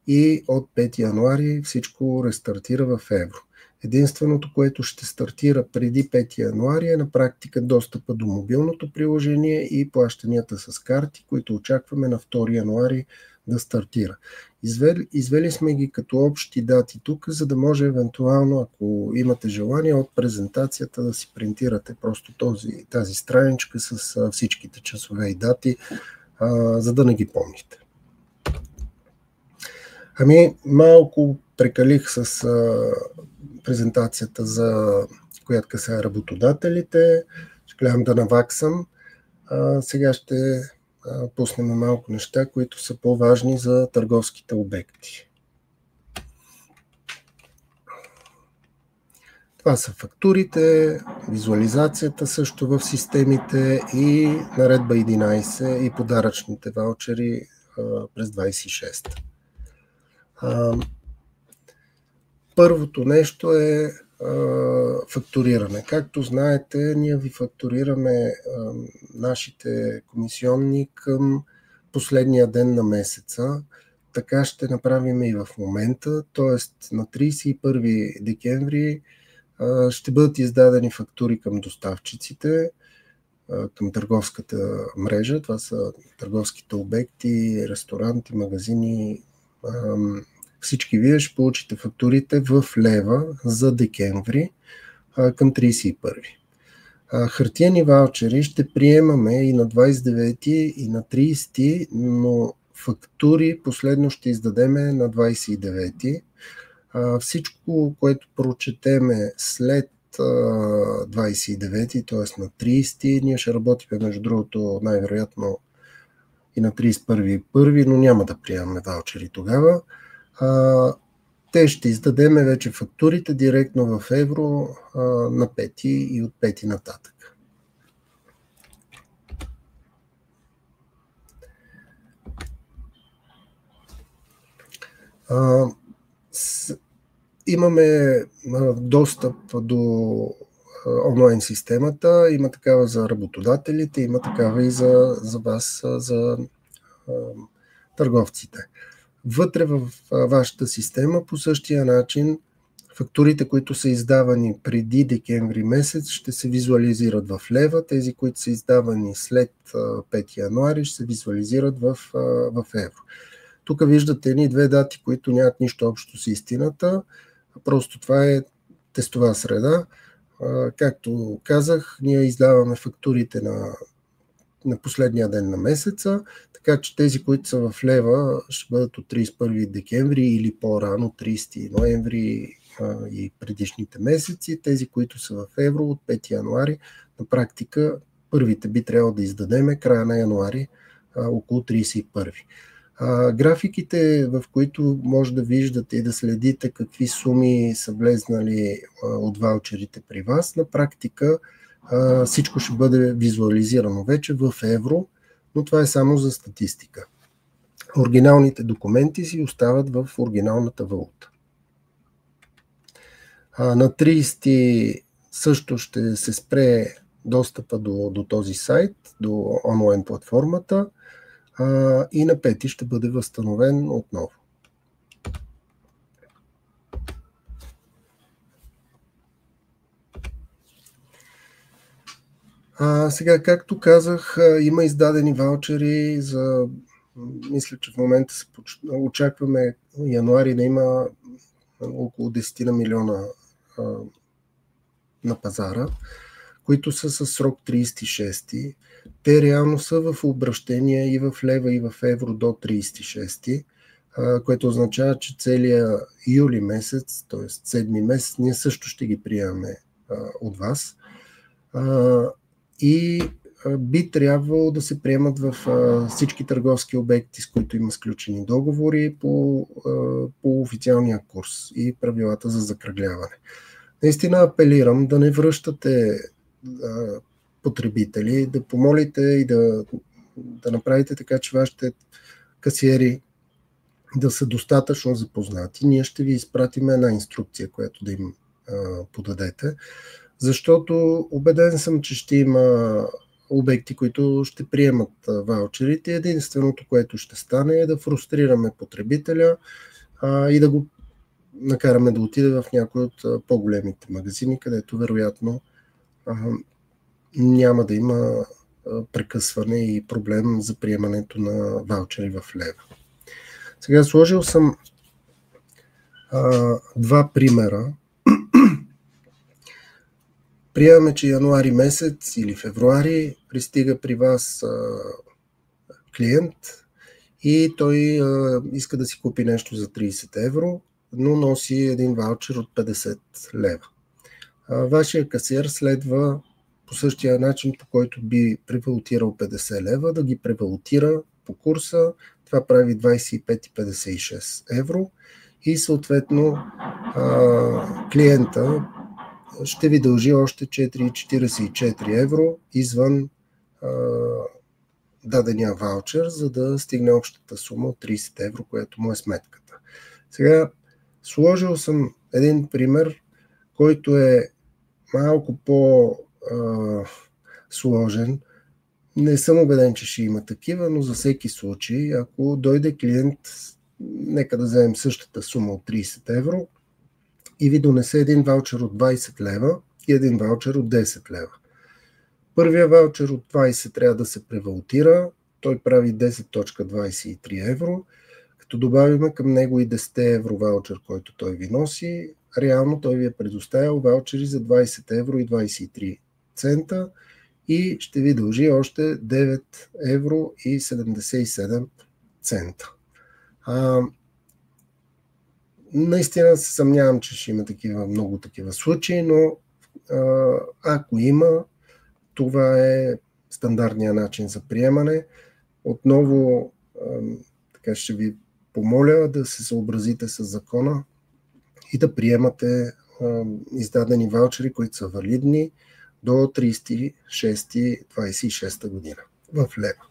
и от 5 януари всичко рестартира в евро. Единственото, което ще стартира преди 5 януари е на практика достъпа до мобилното приложение и плащанията с карти, които очакваме на 2 януари да стартира. Извели сме ги като общи дати тук, за да може евентуално, ако имате желание, от презентацията да си принтирате просто тази страничка с всичките часове и дати, за да не ги помните. Малко прекалих с презентацията, която касае работодателите. Ще гледам да наваксам. Сега ще пуснем малко неща, които са по-важни за търговските обекти. Това са фактурите, визуализацията също в системите и наредба 11 и подаръчните ваучери през 26. Първото нещо е фактуриране. Както знаете, ние ви фактурираме нашите комисионни към последния ден на месеца. Така ще направим и в момента, т.е. на 31 декември ще бъдат издадени фактури към доставчиците, към търговската мрежа. Това са търговските обекти, ресторанти, магазини. Всички вие ще получите фактурите в лева за декември към 31. Хартиени ваучери ще приемаме и на 29 и на 30, но фактури последно ще издадеме на 29. Всичко, което прочетеме след 29, т.е. на 30, ние ще работим между другото най-вероятно и на 31.1, но няма да приемаме ваучери тогава. Те ще издадеме вече фактурите директно в евро на 5 и от 5 нататък. Имаме достъп до онлайн системата, има такава за работодателите, има такава и за вас, за търговците. Вътре в вашата система по същия начин фактурите, които са издавани преди декември месец, ще се визуализират в лева. Тези, които са издавани след 5 януари, ще се визуализират в евро. Тук виждате едни две дати, които нямат нищо общо с истината. Просто това е тестова среда. Както казах, ние издаваме фактурите на последния ден на месеца, така че тези, които са в лева, ще бъдат от 31 декември или по-рано 30 ноември и предишните месеци. Тези, които са в евро от 5 януари, на практика първите би трябвало да издадеме края на януари, около 31. Графиките, в които може да виждате и да следите какви суми са влезнали от ваучерите при вас, на практика всичко ще бъде визуализирано вече в евро, но това е само за статистика. Оригиналните документи си остават в оригиналната валута. На 30 също ще се спре достъпа до този сайт, до онлайн платформата, и на 5 ще бъде възстановен отново. Сега, както казах, има издадени ваучери за, мисля, че в момента очакваме януари да има около 10 милиона на пазара, които са с срок 36. Те реално са в обращение и в лева, и в евро до 36, което означава, че целият юли месец, т.е. 7 месец, ние също ще ги приемаме от вас. И би трябвало да се приемат в всички търговски обекти, с които има сключени договори по официалния курс и правилата за закръгляване. Наистина апелирам да не връщате потребители, да помолите и да направите така, че вашите касиери да са достатъчно запознати. Ние ще ви изпратим една инструкция, която да им подадете, защото убеден съм, че ще има обекти, които ще приемат ваучерите. Единственото, което ще стане, е да фрустрираме потребителя и да го накараме да отиде в някой от по-големите магазини, където вероятно няма да има прекъсване и проблем за приемането на ваучери в лева. Сега сложил съм два примера. Приемаме, че януари месец или февруари пристига при вас клиент и той иска да си купи нещо за 30 евро, но носи един ваучер от 50 лева. Вашия касиер следва по същия начин, по който би превалутирал 50 лева, да ги превалутира по курса. Това прави 25,56 евро и съответно клиента ще ви дължи още 4,44 евро извън дадения ваучер, за да стигне общата сума от 30 евро, която му е сметката. Сега сложил съм един пример, който е малко по-сложен. Не съм убеден, че ще има такива, но за всеки случай, ако дойде клиент, нека да вземем същата сума от 30 евро и ви донесе един ваучер от 20 лева и един ваучер от 10 лева. Първия ваучер от 20 трябва да се превалутира, той прави 10,23 евро, като добавим към него и 10 евро ваучер, който той ви носи, реално той ви е предоставил ваучери за 20 евро и 23 цента и ще ви дължи още 9 евро и 77 цента. Наистина се съмнявам, че ще има много такива случаи, но ако има, това е стандартният начин за приемане. Отново така ще ви помоля да се съобразите с закона и да приемате издадени ваучери, които са валидни до 30.6.26 година в лева.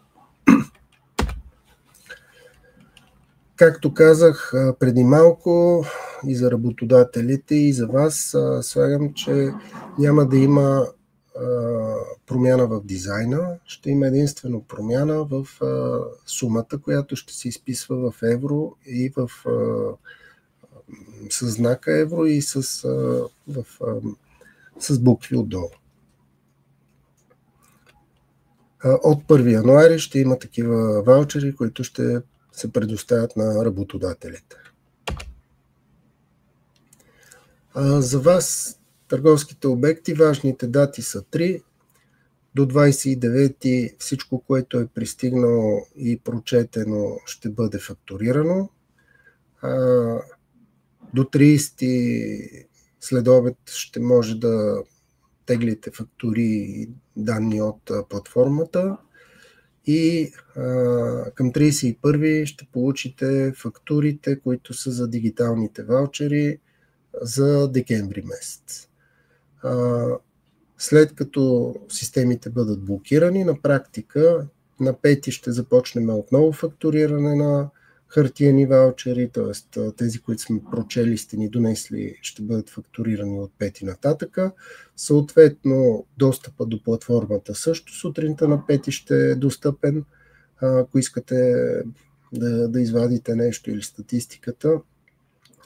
Както казах преди малко и за работодателите, и за вас, слагам, че няма да има промяна в дизайна, ще има единствено промяна в сумата, която ще се изписва в евро и с знака евро и с букви отдолу. От 1 януари ще има такива ваучери, които ще се предоставят на работодателите. За вас, търговските обекти, важните дати са 3. До 29 всичко, което е пристигнало и прочетено, ще бъде фактурирано. До 30 след обед ще може да теглите фактури и данни от платформата. И към 31 ще получите фактурите, които са за дигиталните ваучери за декември месец. След като системите бъдат блокирани, на практика на 5 ще започнем отново фактуриране на хартиени ваучери, т.е. тези, които сме прочели, сте ни донесли, ще бъдат фактурирани от 5 нататъка. Съответно, достъпа до платформата също сутринта на 5 ще е достъпен. Ако искате да извадите нещо или статистиката,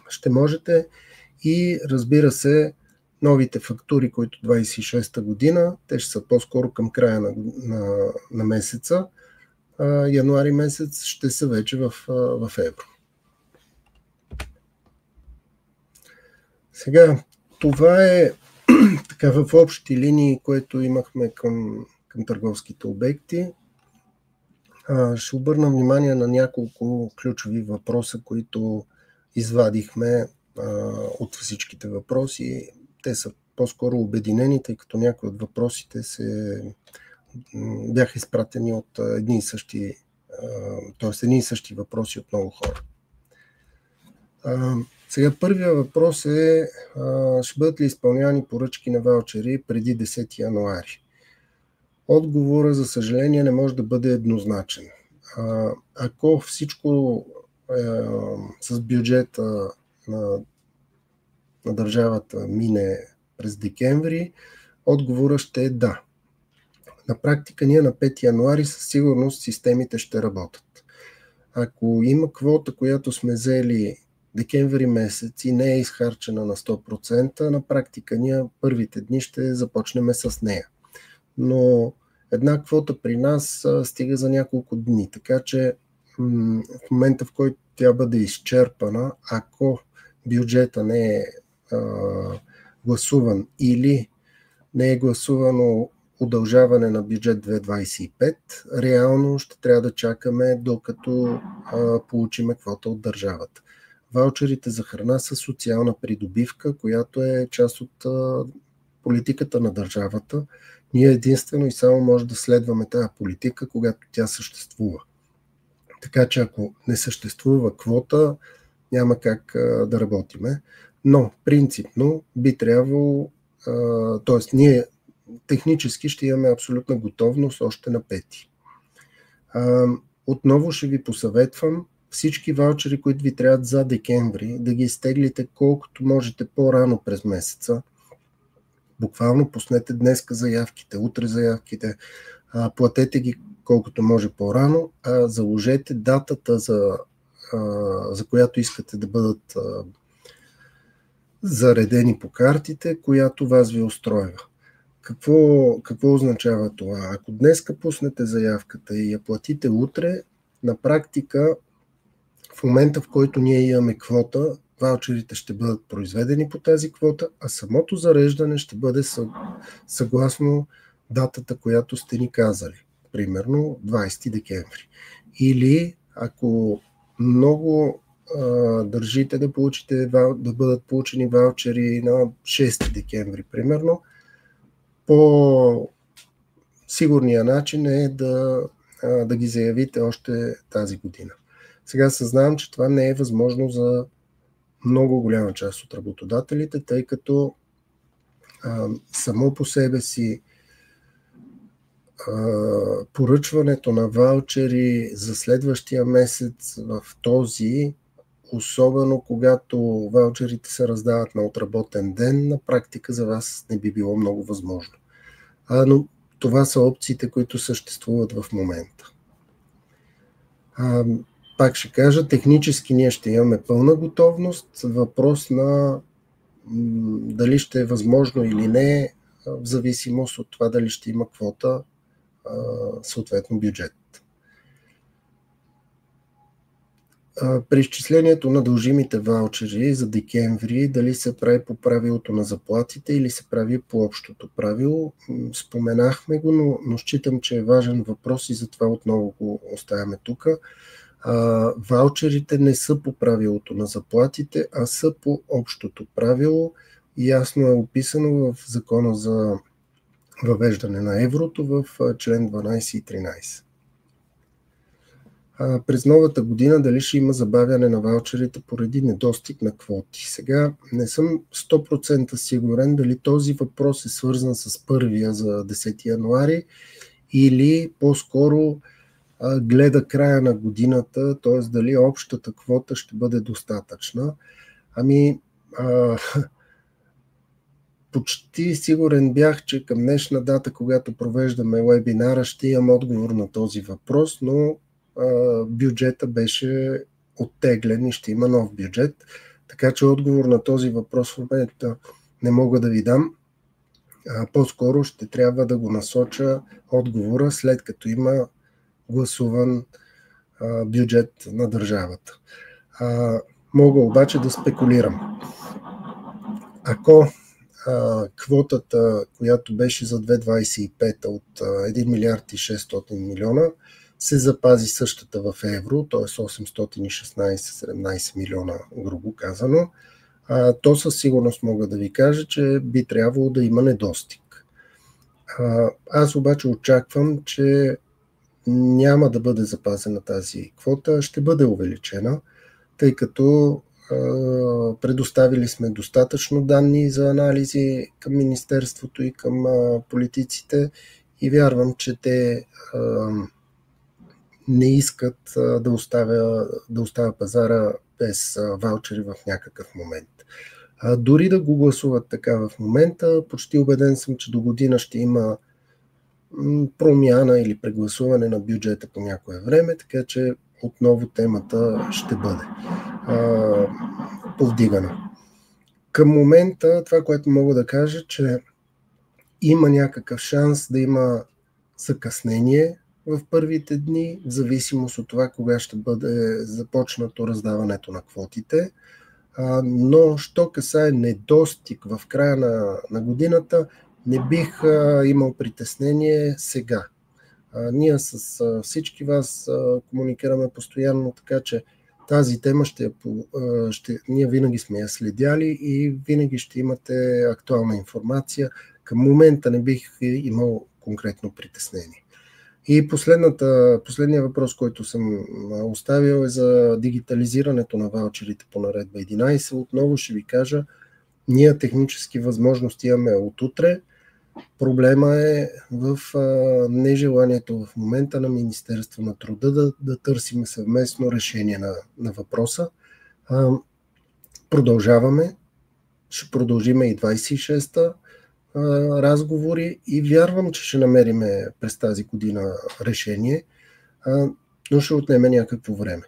ще можете. И разбира се, новите фактури, които 26-та година, те ще са по-скоро към края на месеца. Януари месец ще са вече в евро. Сега, това е така в общи линии, което имахме към търговските обекти. Ще обърна внимание на няколко ключови въпроса, които извадихме от всичките въпроси. Те са по-скоро обединени, тъй като някои от въпросите бяха изпратени от едни и същи въпроси от много хора. Сега първият въпрос е: ще бъдат ли изпълнявани поръчки на ваучери преди 10 януари? Отговора, за съжаление, не може да бъде еднозначен. Ако всичко с бюджета на държавата мине през декември, отговорът ще е да. На практика ние на 5 януари със сигурност системите ще работят. Ако има квота, която сме взели декември месец и не е изхарчена на 100%, на практика ние първите дни ще започнем с нея. Но една квота при нас стига за няколко дни, така че в момента, в който тя бъде изчерпана, ако бюджета не е гласуван или не е гласувано удължаване на бюджет 2025, реално ще трябва да чакаме докато получиме квота от държавата. Ваучерите за храна са социална придобивка, която е част от политиката на държавата. Ние единствено и само може да следваме тази политика, когато тя съществува. Така че ако не съществува квота, няма как да работиме. Но принципно би трябвало, т.е. ние технически ще имаме абсолютна готовност още на 5. Отново ще ви посъветвам всички ваучери, които ви трябват за декември, да ги изтеглите колкото можете по-рано през месеца. Буквално пуснете днеска заявките, утре заявките, платете ги колкото може по-рано, заложете датата, за която искате да бъдат заредени по картите, която вас ви устройва. Какво означава това? Ако днеска пуснете заявката и я платите утре, на практика в момента, в който ние имаме квота, ваучерите ще бъдат произведени по тази квота, а самото зареждане ще бъде съгласно датата, която сте ни казали. Примерно 20 декември. Или ако много държите да бъдат получени ваучери на 6 декември, примерно, по сигурния начин е да ги заявите още тази година. Сега съзнавам, че това не е възможно за много голяма част от работодателите, тъй като само по себе си поръчването на ваучери за следващия месец в този, особено когато ваучерите се раздават на отработен ден, на практика за вас не би било много възможно. Но това са опциите, които съществуват в момента. Пак ще кажа, технически ние ще имаме пълна готовност. Въпрос на дали ще е възможно или не, в зависимост от това дали ще има квота, съответно бюджет. При изчислението на дължимите ваучери за декември, дали се прави по правилото на заплатите или се прави по общото правило, споменахме го, но считам, че е важен въпрос и затова отново го оставяме тук. Ваучерите не са по правилото на заплатите, а са по общото правило. Ясно е описано в Закона за въвеждане на еврото в член 12 и 13. През новата година дали ще има забавяне на ваучерите поради недостиг на квоти. Сега не съм 100% сигурен дали този въпрос е свързан с първия за 10 януари или по-скоро гледа края на годината, т.е. дали общата квота ще бъде достатъчна. Почти сигурен бях, че към днешна дата, когато провеждаме вебинара, ще имам отговор на този въпрос, но бюджета беше оттеглен и ще има нов бюджет. Така че отговор на този въпрос в момента не мога да ви дам. По-скоро ще трябва да го насоча отговора, след като има гласуван бюджет на държавата. Мога обаче да спекулирам. Ако квотата, която беше за 2025 от 1 милиард и 600 милиона, се запази същата в евро, т.е. 816-17 милиона, грубо казано, то със сигурност мога да ви кажа, че би трябвало да има недостиг. Аз обаче очаквам, че няма да бъде запазена тази квота, ще бъде увеличена, тъй като предоставили сме достатъчно данни за анализи към Министерството и към политиците и вярвам, че те не искат да оставя пазара без ваучери в някакъв момент. Дори да го гласуват така в момента, почти убеден съм, че до година ще има промяна или прегласуване на бюджета по някое време, така че отново темата ще бъде повдигана. Към момента това, което мога да кажа, че има някакъв шанс да има закъснение в първите дни, в зависимост от това кога ще бъде започнато раздаването на квотите. Но що касае недостиг в края на годината, не бих имал притеснение сега. Ние с всички вас комуникираме постоянно, така че тази тема ние винаги сме я следяли и винаги ще имате актуална информация. Към момента не бих имал конкретно притеснение. И последния въпрос, който съм оставил, е за дигитализирането на ваучерите по наредба 11. Отново ще ви кажа, ние технически възможности имаме от утре. Проблема е в нежеланието в момента на Министерство на труда да търсим съвместно решение на въпроса. Продължаваме. Ще продължим и 26-та разговори и вярвам, че ще намерим през тази година решение, но ще отнеме някакво време.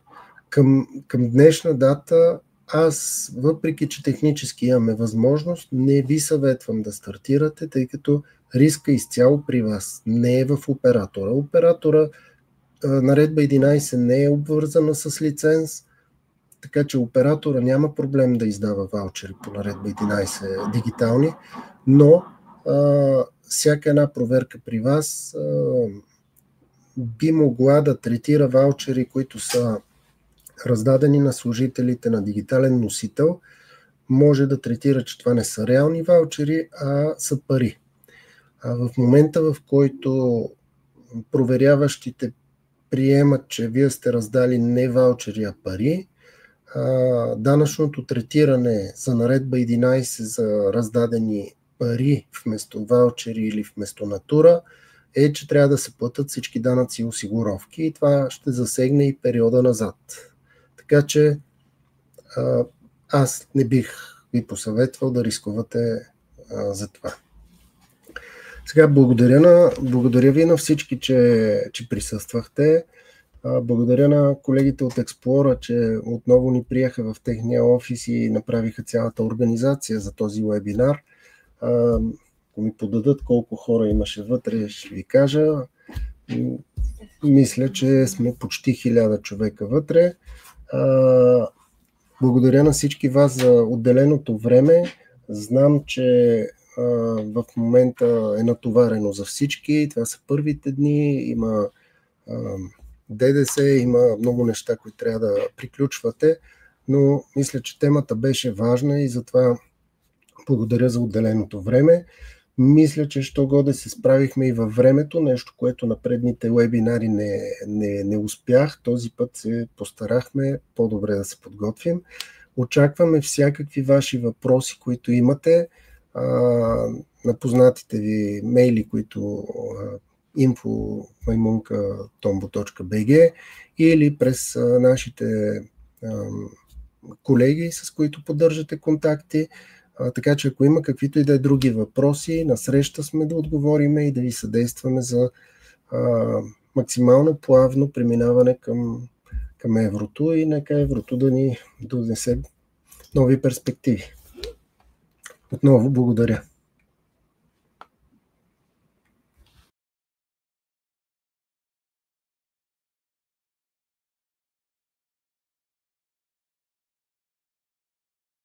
Към днешна дата аз, въпреки че технически имаме възможност, не ви съветвам да стартирате, тъй като риска изцяло при вас не е в оператора. Оператора наредба 11 не е обвързана с лиценз, така че оператора няма проблем да издава ваучери по наредба 11 дигитални, но всяка една проверка при вас би могла да третира ваучери, които са раздадени на служителите на дигитален носител, може да третира, че това не са реални ваучери, а са пари. В момента, в който проверяващите приемат, че вие сте раздали не ваучери, а пари, данъчното третиране за наредба 11 за раздадени пари вместо ваучери или вместо натура е, че трябва да се платят всички данъци и осигуровки и това ще засегне и периода назад. Така че аз не бих ви посъветвал да рискувате за това. Сега благодаря ви на всички, че присъствахте. Благодаря на колегите от Explora, че отново ни приеха в техния офис и направиха цялата организация за този вебинар. Ако ми подадат колко хора имаше вътре, ще ви кажа. Мисля, че сме почти 1000 човека вътре. Благодаря на всички вас за отделеното време. Знам, че в момента е натоварено за всички. Това са първите дни. Има ДДС, има много неща, които трябва да приключвате, но мисля, че темата беше важна и затова благодаря за отделеното време. Мисля, че що-годе се справихме и във времето, нещо, което на предните вебинари не успях. Този път се постарахме по-добре да се подготвим. Очакваме всякакви ваши въпроси, които имате, на познатите ви мейли, които info@maimunka.tombo.bg или през нашите колеги, с които поддържате контакти. Така че ако има каквито и да е други въпроси, на среща сме да отговориме и да ви съдействаме за максимално плавно преминаване към еврото и нека еврото да ни донесе нови перспективи. Отново благодаря.